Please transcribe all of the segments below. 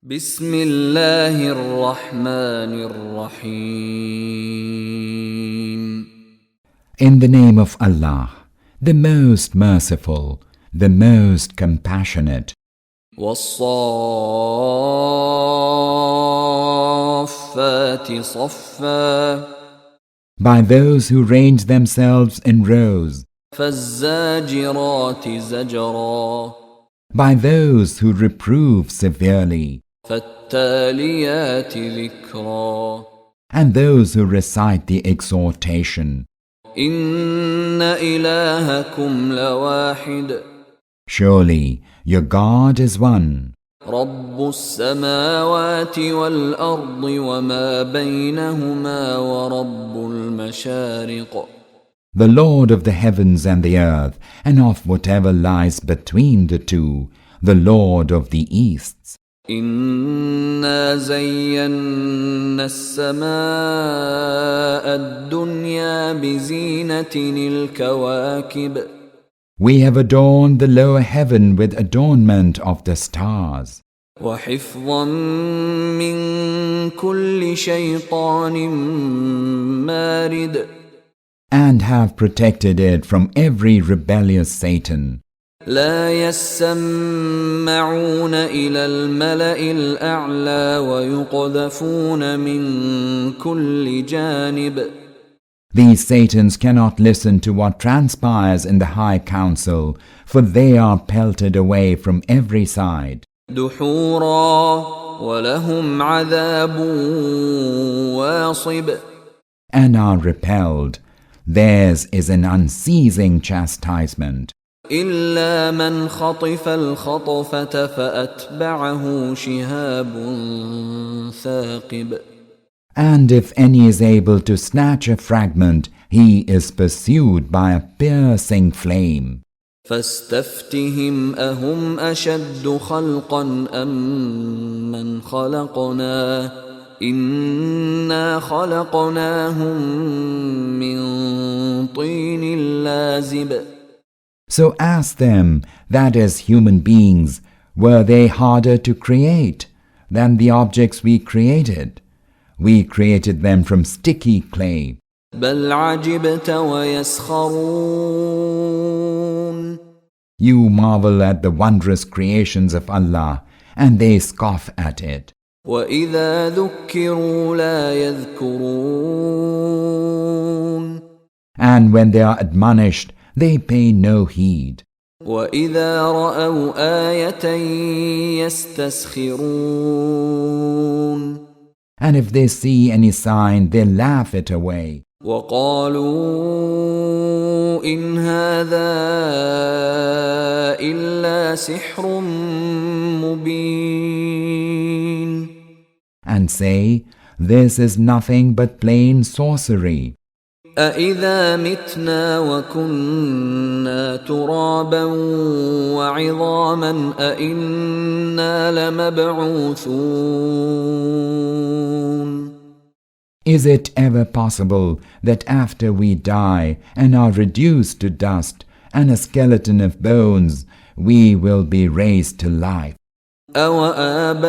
بسم الله الرحمن الرحيم. In the name of Allah, the most merciful, the most compassionate. والصافات صفا. By those who range themselves in rows. فالزاجرات زجرا. By those who reprove severely. فالتاليات ذكرا. And those who recite the exhortation. إن إلهكم لواحد. Surely your God is one. رب السماوات والأرض وما بينهما ورب المشارق. The Lord of the heavens and the earth, and of whatever lies between the two, the Lord of the easts. إنا زينا السماء الدنيا بزينة الكواكب. We have adorned the lower heaven with adornment of the stars. وحفظا من كل شيطان مارد. And have protected it from every rebellious Satan. لا يسمعون إلى الملأ الأعلى ويقذفون من كل جانب. These Satans cannot listen to what transpires in the high council, for they are pelted away from every side. دحورا ولهم عذاب واصب. And are repelled. Theirs is an unceasing chastisement. إلا من خطف الخطفة فأتبعه شهاب ثاقب. And if any is able to snatch a fragment, he is pursued by a piercing flame. فاستفتهم أهم أشد خلقا أم من خلقنا إنا خلقناهم من طين لازب. So ask them, that is human beings, were they harder to create than the objects we created? We created them from sticky clay. بل عجبت ويسخرون. You marvel at the wondrous creations of Allah, and they scoff at it. وإذا ذكروا لا يذكرون. And when they are admonished, they pay no heed. وإذا رأوا آية يستسخرون. And if they see any sign, they laugh it away. وقالوا إن هذا إلا سحر مبين. And say, this is nothing but plain sorcery. أإذا متنا وكنا ترابا وعظاما أإنا لمبعوثون. Is it ever possible that after we die and are reduced to dust and a skeleton of bones, we will be raised to life? أَوَآبَاؤُنَا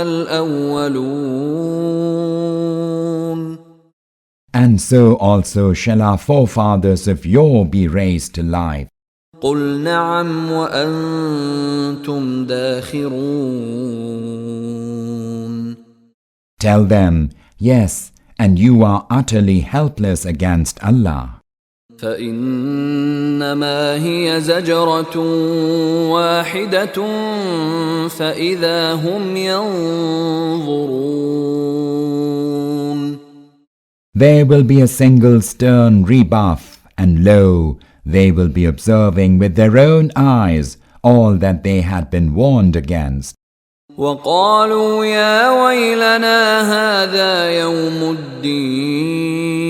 الْأَوَّلُونَ. And so also shall our forefathers of yore be raised to life. قُلْ نَعَمْ وَأَنْتُمْ دَاخِرُونَ. Tell them, yes, and you are utterly helpless against Allah. فإنما هي زجرة واحدة فإذا هم ينظرون. There will be a single stern rebuff, and lo, they will be observing with their own eyes all that they had been warned against. وقالوا يا ويلنا هذا يوم الدين.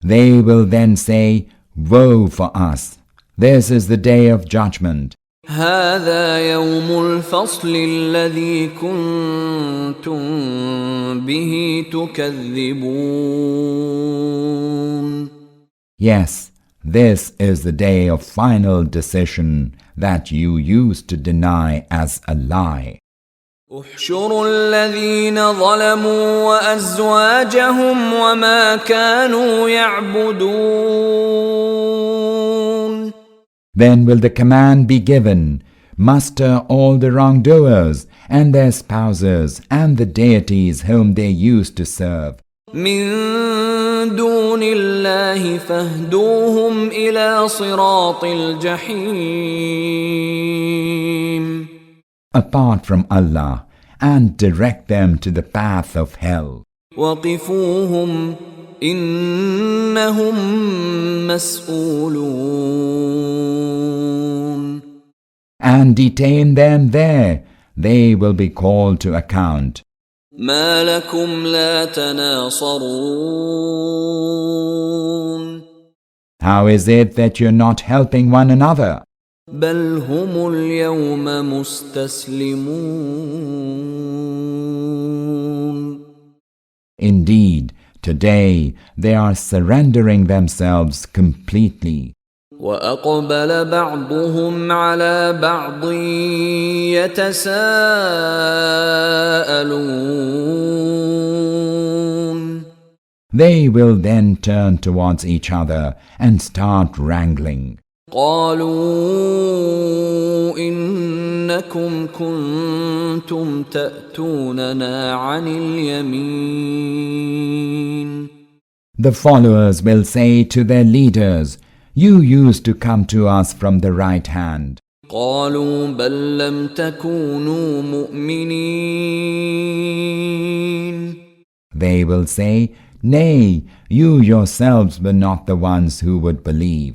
They will then say, woe for us! This is the day of judgment. هذا يوم الفصل الذي كنتم به تكذبون. Yes, this is the day of final decision, that you used to deny as a lie. احشروا الذين ظلموا وأزواجهم وما كانوا يعبدون. Then will the command be given, muster all the wrongdoers and their spouses and the deities whom they used to serve. من دون الله فاهدوهم إلى صراط الجحيم. Apart from Allah, and direct them to the path of hell. وقفوهم إنهم مسؤولون. And detain them there, they will be called to account. ما لكم لا تناصرون. How is it that you're not helping one another? بل هم اليوم مستسلمون. Indeed, today they are surrendering themselves completely. وأقبل بعضهم على بعض يتساءلون. They will then turn towards each other and start wrangling. قالوا إنكم كنتم تأتوننا عن اليمين. The followers will say to their leaders, you used to come to us from the right hand. قالوا بل لم تكونوا مؤمنين. They will say, nay, you yourselves were not the ones who would believe.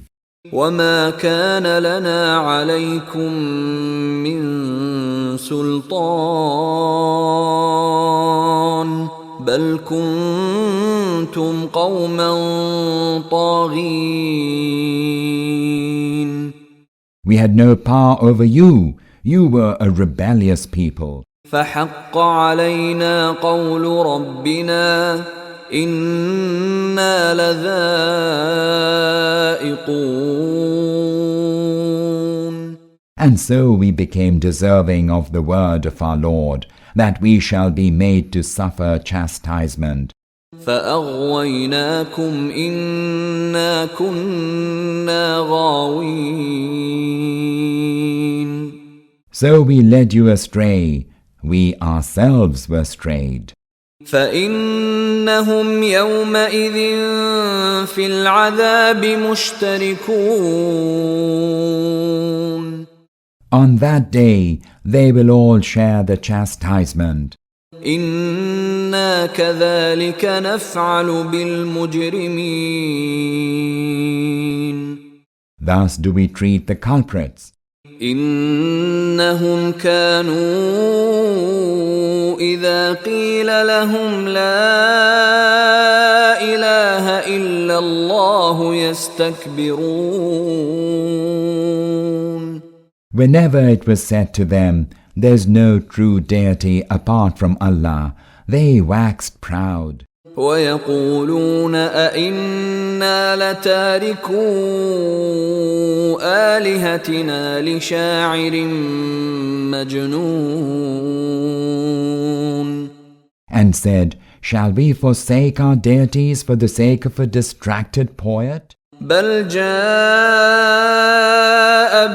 وما كان لنا عليكم من سلطان بل كنتم قوما طاغين. We had no power over you. You were a rebellious people. فحق علينا قول ربنا إنا لذائقون. And so we became deserving of the word of our Lord, that we shall be made to suffer chastisement. فأغويناكم إنا كنا غاوين. So we led you astray. We ourselves were strayed. فإنهم يومئذ في العذاب مشتركون. On that day, they will all share the chastisement. إنا كذلك نفعل بالمجرمين. Thus do we treat the culprits. إنهم كانوا إذا قيل لهم لا إله إلا الله يستكبرون. Whenever it was said to them, there's no true deity apart from Allah, they waxed proud. ويقولون أئنا لتاركو آلهتنا لشاعر مجنون. And said, shall we forsake our deities for the sake of a distracted poet? بل جاء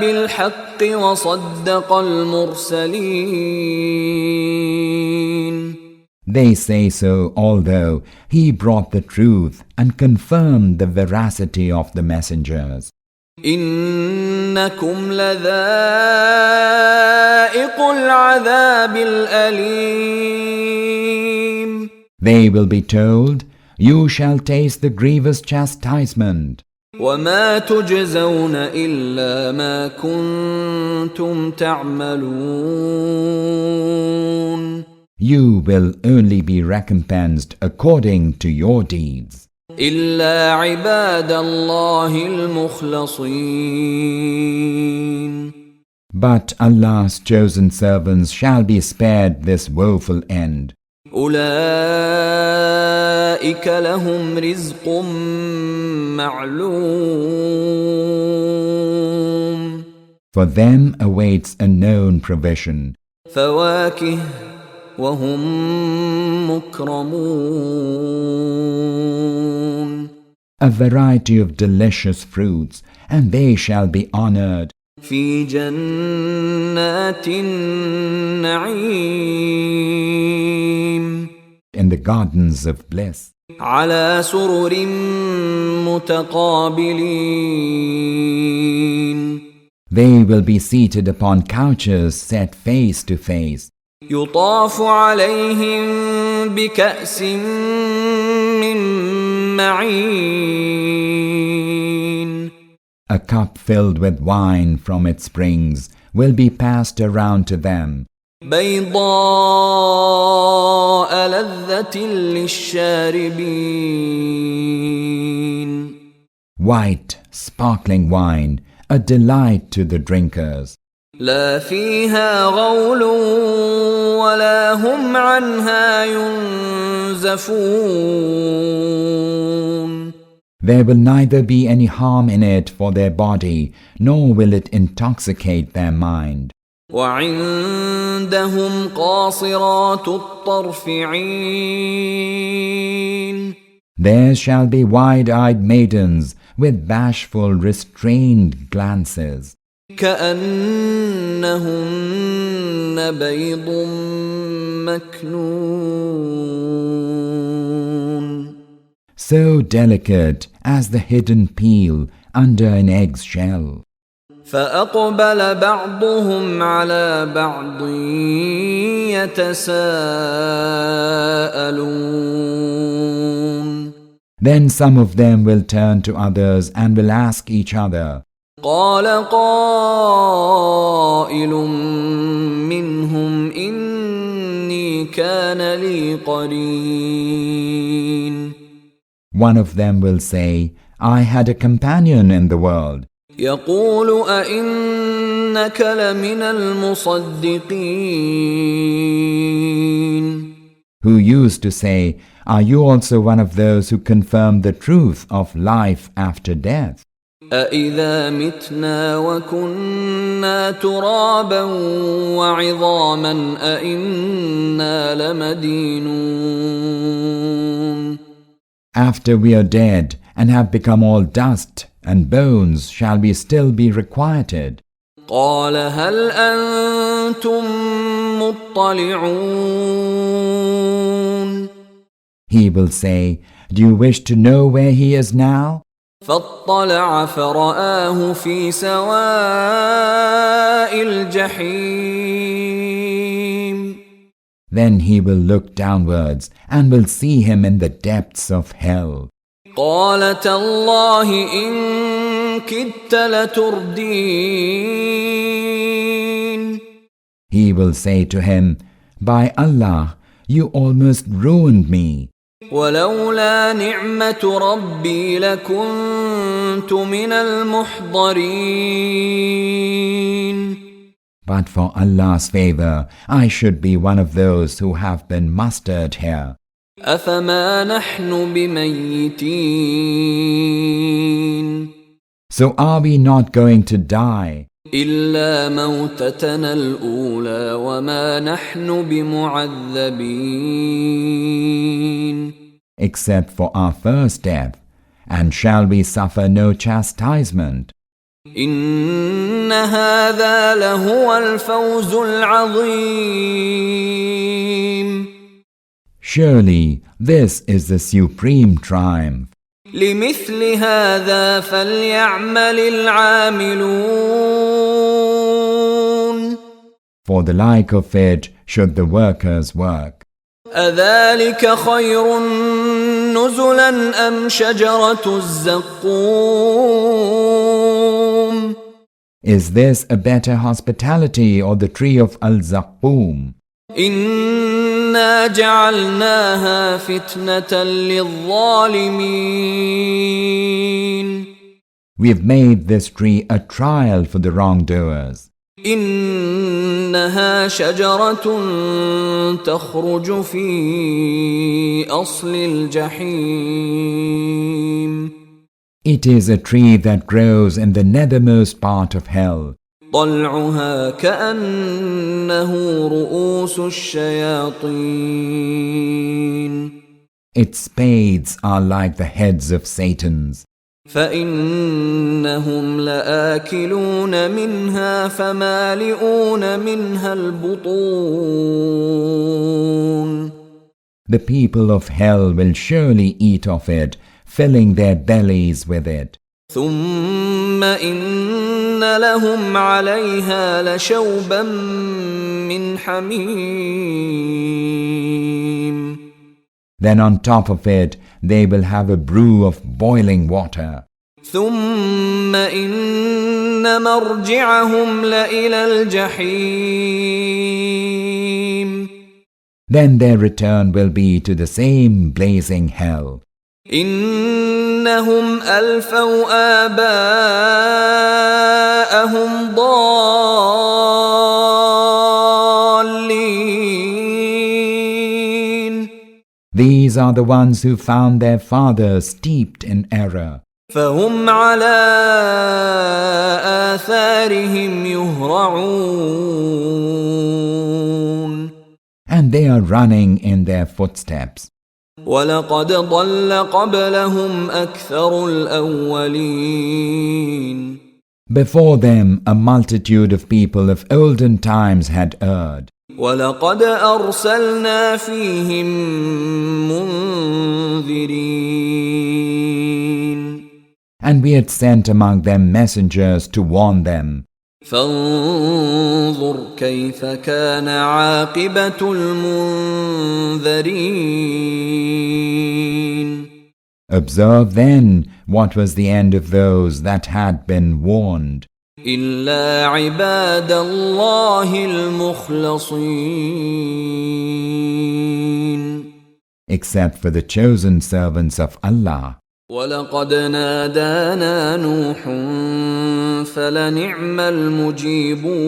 بالحق وصدق المرسلين. They say so, although he brought the truth and confirmed the veracity of the messengers. إنكم لذائق العذاب الأليم. They will be told, you shall taste the grievous chastisement. وما تجزون إلا ما كنتم تعملون. You will only be recompensed according to your deeds. إلا عباد الله المخلصين. But Allah's chosen servants shall be spared this woeful end. أولئك لهم رزق معلوم. For them awaits a known provision, فواكه وهم مكرمون a variety of delicious fruits, and they shall be honored في جنات النعيم in the gardens of bliss, على سرر متقابلين They will be seated upon couches set face to face. يطاف عليهم بكأس من معين A cup filled with wine from its springs will be passed around to them, بيضاء لذة للشاربين white, sparkling wine, a delight to the drinkers. لا فيها غول ولا هم عنها ينزفون There will neither be any harm in it for their body, nor will it intoxicate their mind. وعندهم قاصرات الطرف عين There shall be wide-eyed maidens with bashful, restrained glances, كأنهن بيض مكنون so delicate as the hidden peel under an egg's shell. فأقبل بعضهم على بعض يتساءلون Then some of them will turn to others and will ask each other, قال قائل منهم إني كان لي قرين one of them will say, I had a companion in the world, يقول أئنك لمن المصدقين who used to say, Are you also one of those who confirm the truth of life after death? أإذا متنا وكنا ترابا وعظاما أإنا لمدينون After we are dead and have become all dust and bones, shall we still be requited? قال هل أنتم مطلعون He will say, Do you wish to know where he is now? فاطلع فرآه في سواء الجحيم Then he will look downwards and will see him in the depths of hell. قال تالله إن كدت لتردين He will say to him, By Allah, you almost ruined me. ولولا نعمة ربي لكنت من المحضرين But for Allah's favor, I should be one of those who have been mustered here. أفما نحن بميتين So are we not going to die, إلا موتتنا الأولى وما نحن بمعذبين except for our first death, and shall we suffer no chastisement? إن هذا لهو الفوز العظيم Surely this is the supreme triumph. لمثل هذا فليعمل العاملون For the like of it should the workers work. أذلك خير نزلا أم شجرة الزقوم Is this a better hospitality or the tree of Al-Zaqqum? إنا جعلناها فتنة للظالمين We've made this tree a trial for the wrongdoers. إنها شجرة تخرج في أصل الجحيم It is a tree that grows in the nethermost part of hell. طلعها كأنه رؤوس الشياطين Its spades are like the heads of Satans. فإنهم لآكلون منها فمالئون منها البطون The people of hell will surely eat of it, filling their bellies with it. ثم إن لهم عليها لشوبا من حميم Then on top of it, they will have a brew of boiling water. ثم إن مرجعهم لإلى الجحيم Then their return will be to the same blazing hell. إنهم ألفوا آباءهم ضالين These are the ones who found their fathers steeped in error. فهم على آثارهم يهرعون And they are running in their footsteps. ولقد ضل قبلهم أكثر الأولين Before them, a multitude of people of olden times had erred. ولقد أرسلنا فيهم منذرين And we had sent among them messengers to warn them. فانظر كيف كان عاقبة المنذرين Observe then what was the end of those that had been warned. إلا عباد الله المخلصين Except for the chosen servants of Allah. ولقد نادانا نوح فلنعم المجيبون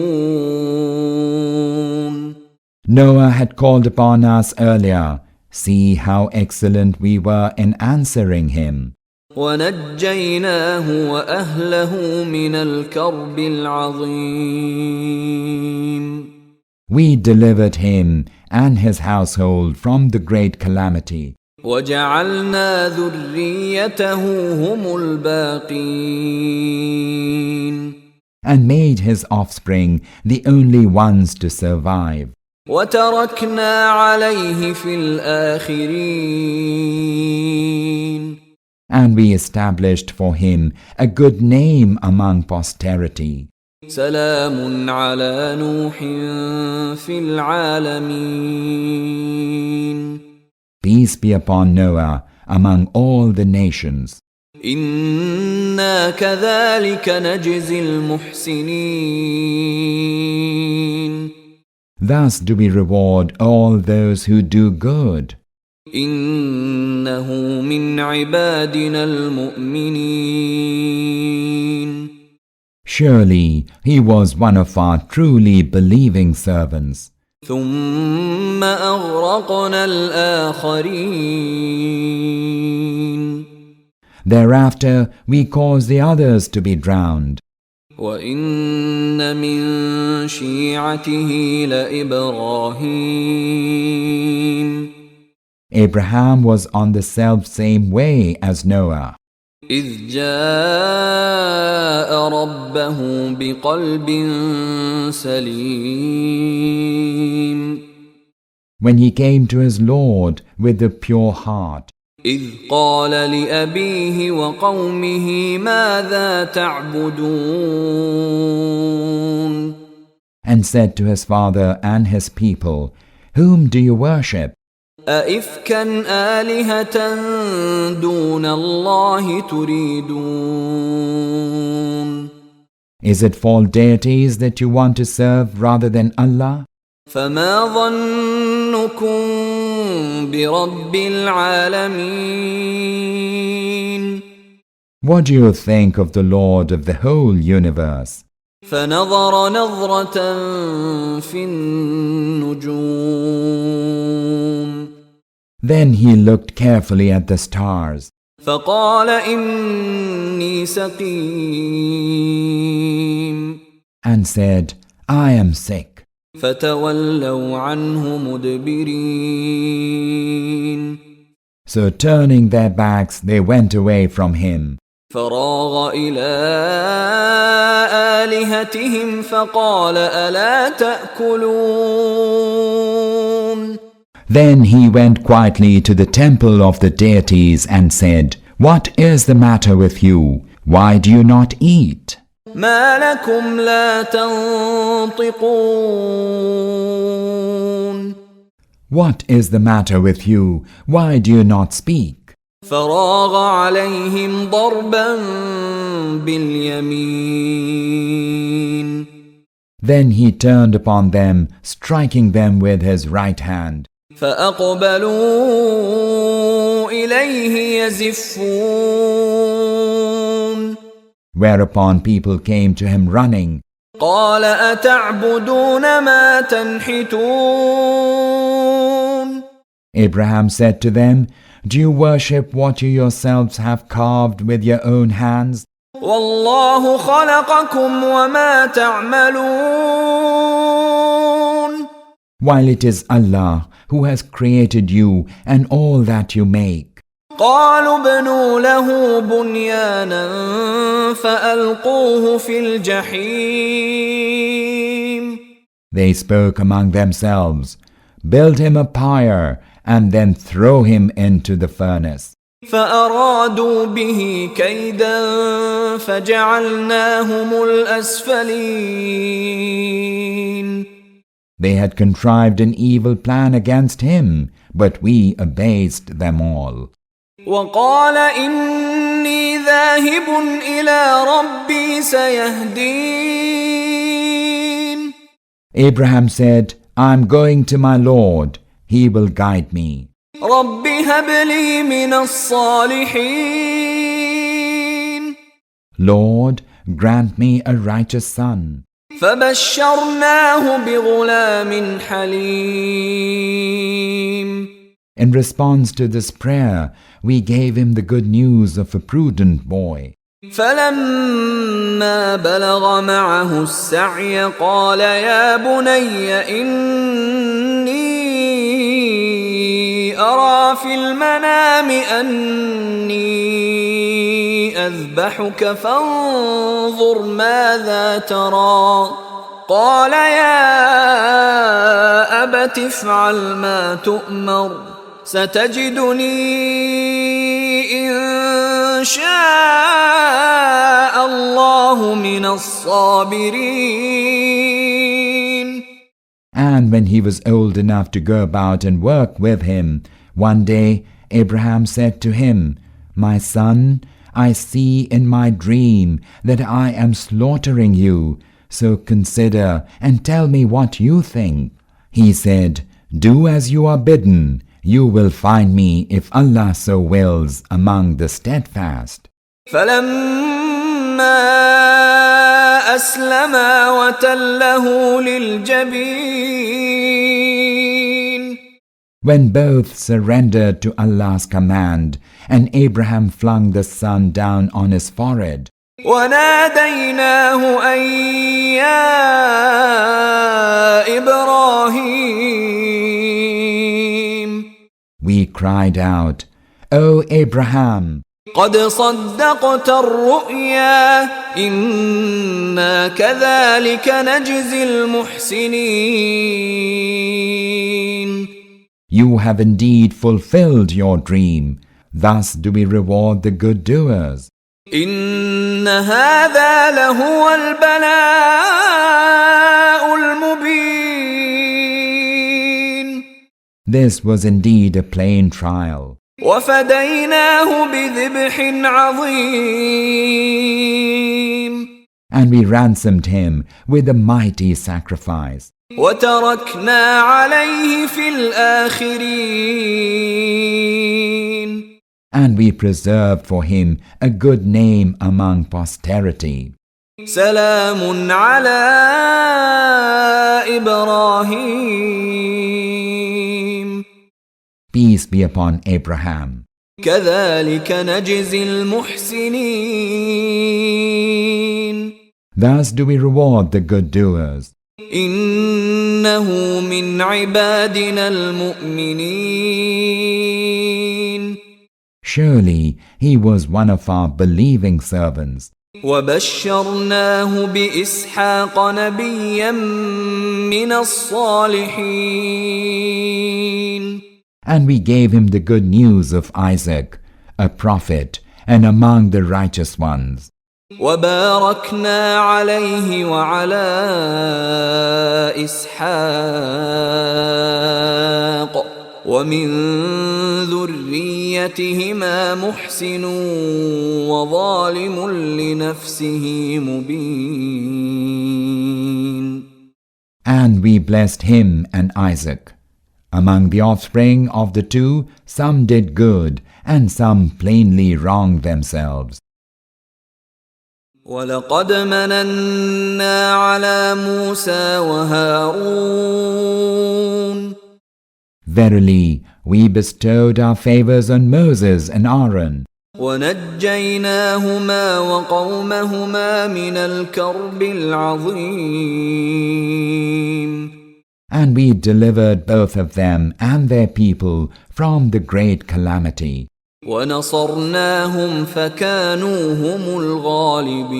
Noah had called upon us earlier. See how excellent we were in answering him. ونجيناه وأهله من الكرب العظيم We delivered him and his household from the great calamity. وجعلنا ذريته هم الباقين And made his offspring the only ones to survive. وتركنا عليه في الآخرين And we established for him a good name among posterity. سلام على نوح في العالمين Peace be upon Noah among all the nations. إنا كذلك نجزي المحسنين Thus do we reward all those who do good. إنه من عبادنا المؤمنين Surely he was one of our truly believing servants. ثم أغرقنا الآخرين Thereafter we caused the others to be drowned. وإن من شيعته لإبراهيم Abraham was on the self-same way as Noah. إذ جاء ربه بقلب سليم When he came to his Lord with a pure heart, إذ قال لأبيه وقومه ماذا تعبدون and said to his father and his people, Whom do you worship? أئفكا آلهة دون الله تريدون Is it false deities that you want to serve rather than Allah? فما ظنكم برب العالمين What do you think of the Lord of the whole universe? فنظر نظرة في النجوم Then he looked carefully at the stars. فقال إني سقيم and said, I am sick. فتولوا عنه مدبرين So turning their backs, they went away from him. فراغ إلى آلهتهم فقال ألا تأكلون Then he went quietly to the temple of the deities and said, What is the matter with you? Why do you not eat? ما لكم لا تنطقون What is the matter with you? Why do you not speak? فراغ عليهم ضربا باليمين Then he turned upon them, striking them with his right hand. فأقبلوا إليه يزفون Whereupon people came to him running. قال أتعبدون ما تنحتون Abraham said to them, Do you worship what you yourselves have carved with your own hands? والله خلقكم وما تعملون While it is Allah who has created you and all that you make. قالوا ابنوا له بنيانا فألقوه في الجحيم They spoke among themselves, Build him a pyre and then throw him into the furnace. فأرادوا به كيدا فجعلناهم الأسفلين They had contrived an evil plan against him, but we abased them all. وقال إني ذاهب إلى ربي سيهدين Abraham said, I am going to my Lord, he will guide me. رب هب لي من الصالحين Lord, grant me a righteous son. فبشرناه بغلام حليم In response to this prayer, we gave him the good news of a prudent boy. فلما بلغ معه السعي قال يا بني إني أرى في المنام أني أذبحك فانظر ماذا ترى قال يا أبت افعل ما تؤمر ستجدني إن شاء الله من الصابرين. And when he was old enough to go about and work with him, one day Abraham said to him, My son, I see in my dream that I am slaughtering you, so consider and tell me what you think. He said, Do as you are bidden. You will find me, if Allah so wills, among the steadfast. فلما أسلما وتله للجبين When both surrendered to Allah's command, and Abraham flung the son down on his forehead, وناديناه أن يا إبراهيم we cried out, O Abraham, قد صدقت الرؤيا إنا كذلك نجزي المحسنين. you have indeed fulfilled your dream. Thus do we reward the good doers. إن هذا لهو البلاء المبين. This was indeed a plain trial. وفديناه بذبح عظيم. And we ransomed him with a mighty sacrifice. وتركنا عليه في الآخرين. And we preserved for him a good name among posterity. سلام على إبراهيم. Peace be upon Abraham. كذلك نجزي المحسنين. Thus do we reward the good doers. إنه من عبادنا المؤمنين. Surely he was one of our believing servants. وبشرناه بإسحاق نبيا من الصالحين. And we gave him the good news of Isaac, a prophet, and among the righteous ones. وباركنا عليه وعلى إسحاق ومن ذريتهما محسن وظالم لنفسه مبين. And we blessed him and Isaac. Among the offspring of the two, some did good, and some plainly wronged themselves. وَلَقَدْ مَنَنَّا عَلَى مُوسَى وَهَارُونَ. Verily, we bestowed our favors on Moses and Aaron, وَنَجَّيْنَاهُمَا وَقَوْمَهُمَا مِنَ الْكَرْبِ الْعَظِيمِ. and we delivered both of them and their people from the great calamity. وَنَصَرْنَاهُمْ فَكَانُوا هُمُ الْغَالِبِينَ.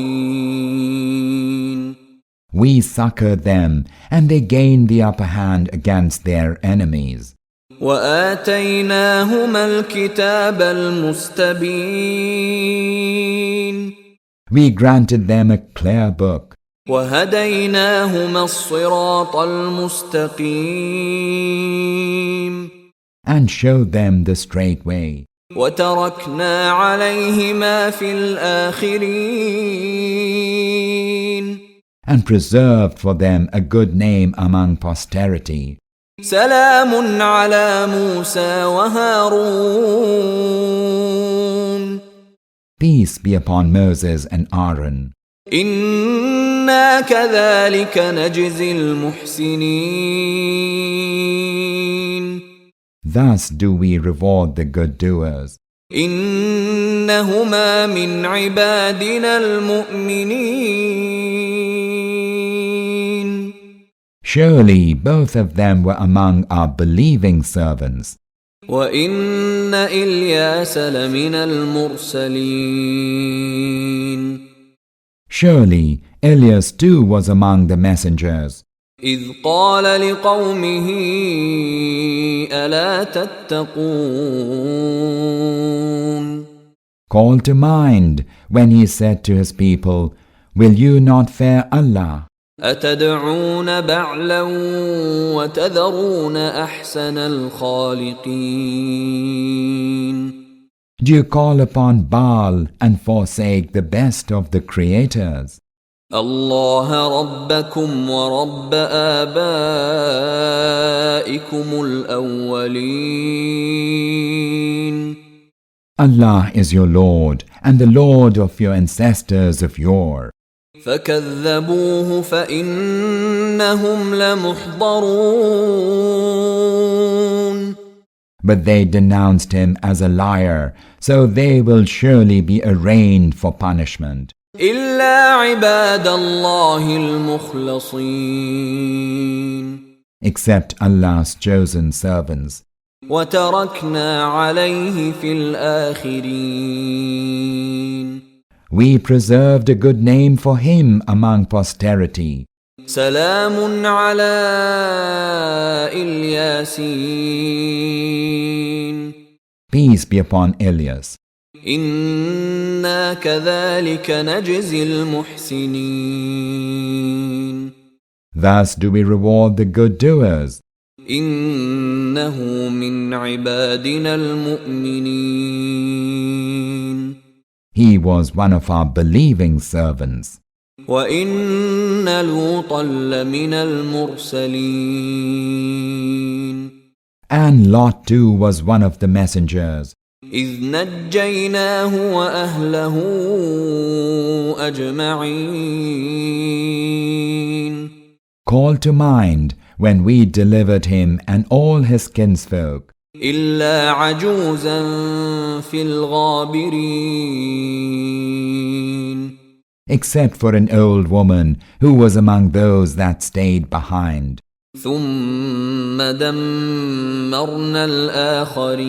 We succored them, and they gained the upper hand against their enemies. وَآتَيْنَاهُمَا الْكِتَابَ الْمُسْتَبِينَ. We granted them a clear book, وَهَدَيْنَاهُمَا الصِّرَاطَ الْمُسْتَقِيمَ. and showed them the straight way. وَتَرَكْنَا عَلَيْهِمَا فِي الْآخِرِينَ. And preserved for them a good name among posterity. سَلَامٌ عَلَى مُوسَى وَهَارُونَ. Peace be upon Moses and Aaron. إِنَّا كَذَلِكَ نَجْزِي الْمُحْسِنِينَ. Thus do we reward the good doers. إِنَّهُمَا مِنْ عِبَادِنَا الْمُؤْمِنِينَ. Surely both of them were among our believing servants. وَإِنَّ إِلْيَاسَ لَمِنَ الْمُرْسَلِينَ. Surely Elias too was among the messengers. إِذْ قَالَ لِقَوْمِهِ أَلَا تَتَّقُونَ. Call to mind when he said to his people, Will you not fear Allah? أَتَدْعُونَ بَعْلًا وَتَذَرُونَ أَحْسَنَ الْخَالِقِينَ. Do you call upon Baal and forsake the best of the creators? اللَّهَ رَبَّكُمْ وَرَبَّ آبَائِكُمُ الْأَوَّلِينَ. Allah is your Lord and the Lord of your ancestors of yore. فَكَذَّبُوهُ فَإِنَّهُمْ لَمُحْضَرُونَ. But they denounced him as a liar, so they will surely be arraigned for punishment. إِلَّا عِبَادَ اللَّهِ الْمُخْلَصِينَ. Except Allah's chosen servants. وَتَرَكْنَا عَلَيْهِ فِي الْآخِرِينَ. We preserved a good name for him among posterity. سَلَامٌ عَلَى الْيَاسِينَ. Peace be upon Elias. إِنَّا كَذَلِكَ نَجْزِي الْمُحْسِنِينَ. Thus do we reward the good doers. إِنَّهُ مِنْ عِبَادِنَا الْمُؤْمِنِينَ. He was one of our believing servants. وَإِنَّ لُوطًا لَمِنَ الْمُرْسَلِينَ. And Lot too was one of the messengers. إِذْ نَجَّيْنَاهُ وَأَهْلَهُ أَجْمَعِينَ. Call to mind when we delivered him and all his kinsfolk, إِلَّا عَجُوزًا فِي الْغَابِرِينَ. except for an old woman who was among those that stayed behind. ثم دمرنا الآخرين.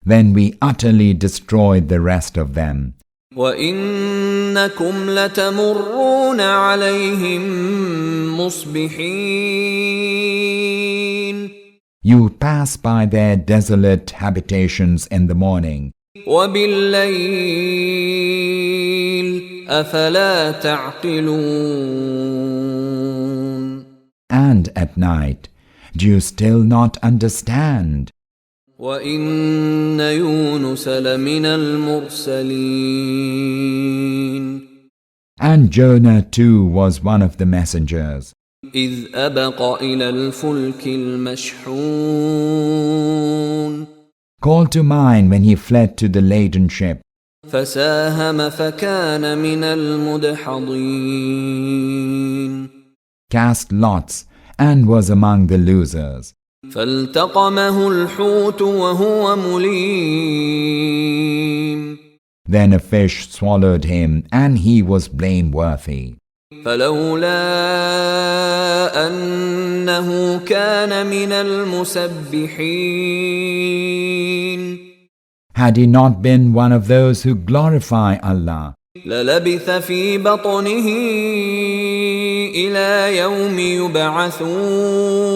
Then we utterly destroyed the rest of them. وإنكم لتمرون عليهم مصبحين. You pass by their desolate habitations in the morning, وبالليل أفلا تعقلون. and at night. Do you still not understand? وإن يونس لمن المرسلين. And Jonah too was one of the messengers, إذ أبق إلى الفلك المشحون. called to mind when he fled to the laden ship, فساهم فكان من المدحضين. cast lots, and was among the losers. فالتقمه الحوت وهو مليم. Then a fish swallowed him, and he was blameworthy. فلولا أنه كان من المسبحين. Had he not been one of those who glorify Allah, للبث في بطنه إلى يوم يبعثون.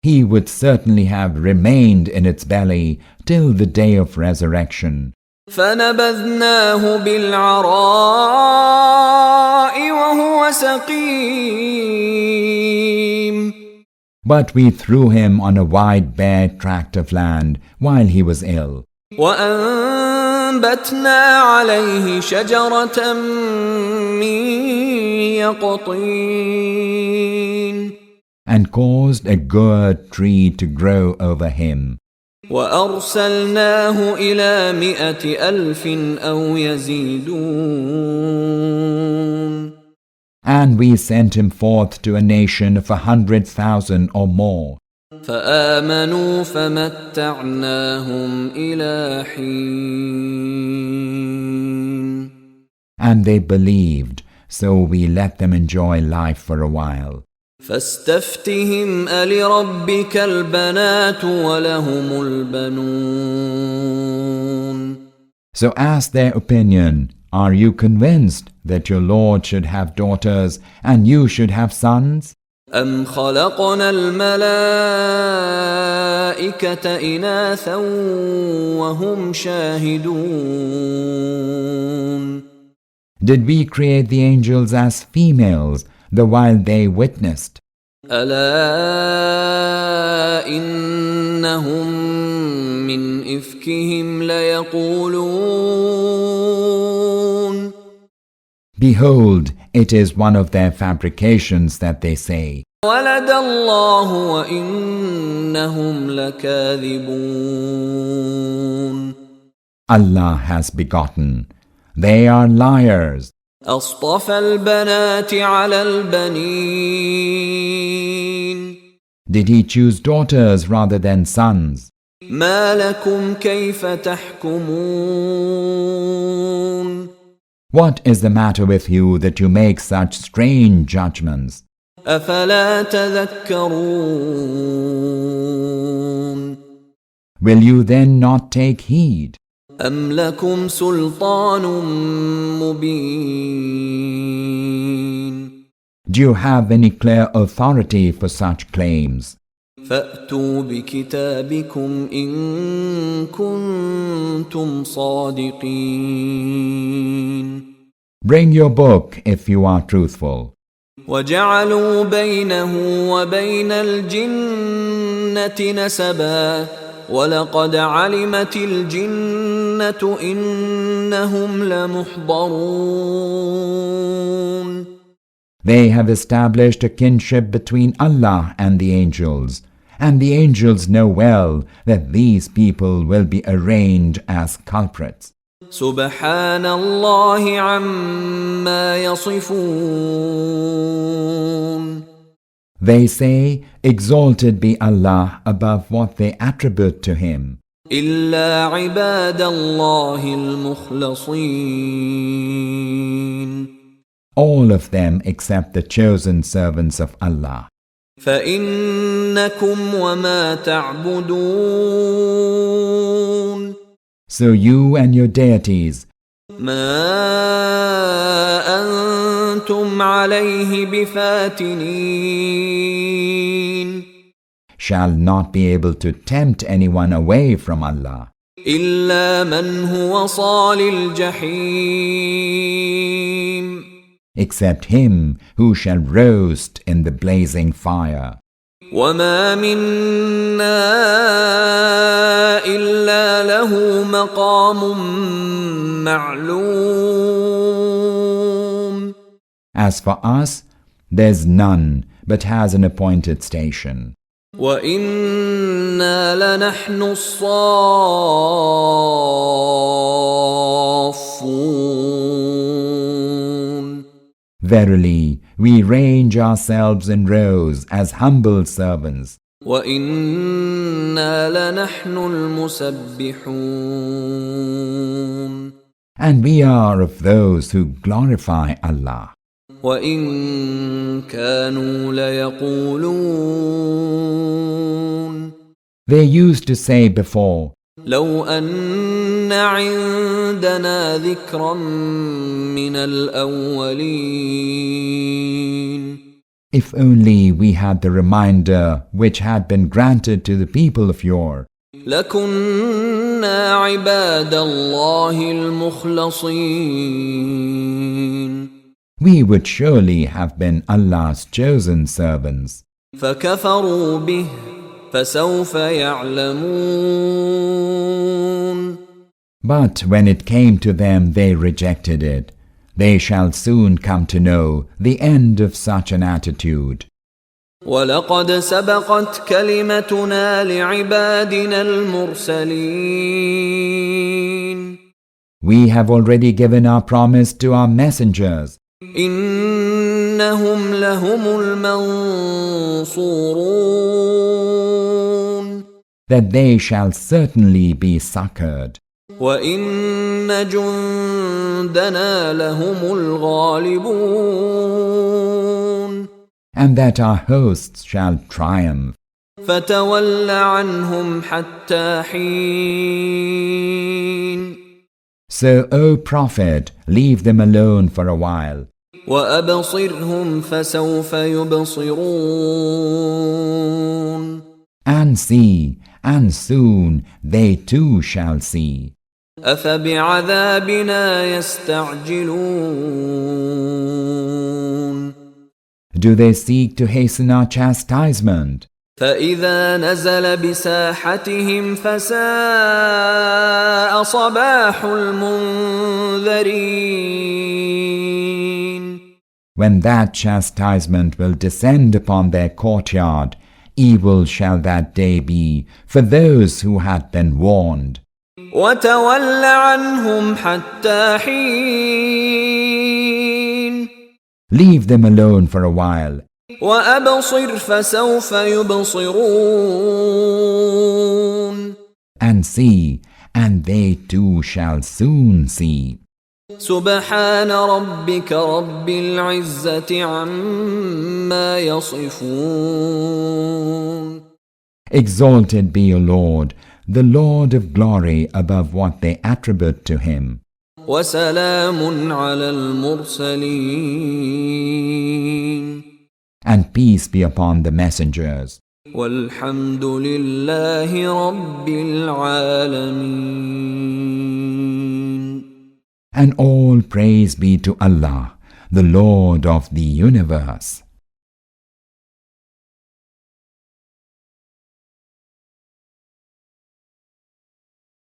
he would certainly have remained in its belly till the day of resurrection. فنبذناه بالعراء وهو سقيم. But we threw him on a wide bare tract of land while he was ill, وأنبتنا عليه شجرة من يقطين. and caused a gourd tree to grow over him. وأرسلناه إلى 100,000 أو يزيدون. And we sent him forth to a nation of 100,000 or more. فآمنوا فمتعناهم إلى حين. And they believed, so we let them enjoy life for a while. فاستفتهم ألربك البنات ولهم البنون. So ask their opinion, are you convinced that your Lord should have daughters and you should have sons? أم خلقنا الملائكة إناثا وهم شاهدون. Did we create the angels as females, the while they witnessed? ألا إنهم من إفكهم ليقولون. Behold, it is one of their fabrications that they say, ولد الله وإنهم لكاذبون. Allah has begotten. They are liars. أصطفى البنات على البنين. Did he choose daughters rather than sons? ما لكم كيف تحكمون. What is the matter with you that you make such strange judgments? أفلا تذكرون. Will you then not take heed? أم لكم سلطان مبين. Do you have any clear authority for such claims? فأتوا بكتابكم إن كنتم صادقين. Bring your book if you are truthful. وجعلوا بينه وبين الجنة نسبا ولقد علمت الجنة إنهم لمحضرون. They have established a kinship between Allah and the angels, and the angels know well that these people will be arraigned as culprits. سبحان الله عما يصفون. They say, exalted be Allah above what they attribute to Him. إلا عباد الله المخلصين. All of them except the chosen servants of Allah. فإنكم وما تعبدون So you and your deities, ما أنتم عليه بفاتنين shall not be able to tempt anyone away from Allah, إلا من هو صال الجحيم except him who shall roast in the blazing fire. وما منا إلا له مقام معلوم. As for us, there's none but has an appointed station. وَإِنَّا لَنَحْنُ الصَّافُّونَ. Verily, we range ourselves in rows as humble servants, وَإِنَّا لَنَحْنُ الْمُسَبِّحُونَ. and we are of those who glorify Allah. وَإِن كَانُوا لَيَقُولُونَ They used to say before, لو أن عندنا ذكرا من الأولين. if only we had the reminder which had been granted to the people of yore, لكنا عباد الله المخلصين. we would surely have been Allah's chosen servants. فكفروا به فسوف يعلمون. But when it came to them, they rejected it. They shall soon come to know the end of such an attitude. ولقد سبقت كلمتنا لعبادنا المرسلين. We have already given our promise to our messengers إنهم لهم المنصورون. that they shall certainly be succored, وإن جندنا لهم الغالبون. and that our hosts shall triumph. فتول عنهم حتى حين. So, O Prophet, leave them alone for a while, وأبصرهم فسوف يبصرون. and see, and soon they too shall see. أفبعذابنا يستعجلون. Do they seek to hasten our chastisement? فإذا نزل بساحتهم فساء صباح المنذرين. When that chastisement will descend upon their courtyard, evil shall that day be for those who had been warned. وتول عنهم حتى حين. Leave them alone for a while, وأبصر فسوف يبصرون. and see, and they too shall soon see. سبحان ربك رب العزة عما يصفون. Exalted be your Lord, the Lord of glory above what they attribute to him. وسلام على المرسلين. And peace be upon the messengers. والحمد لله رب العالمين. And all praise be to Allah, the Lord of the universe.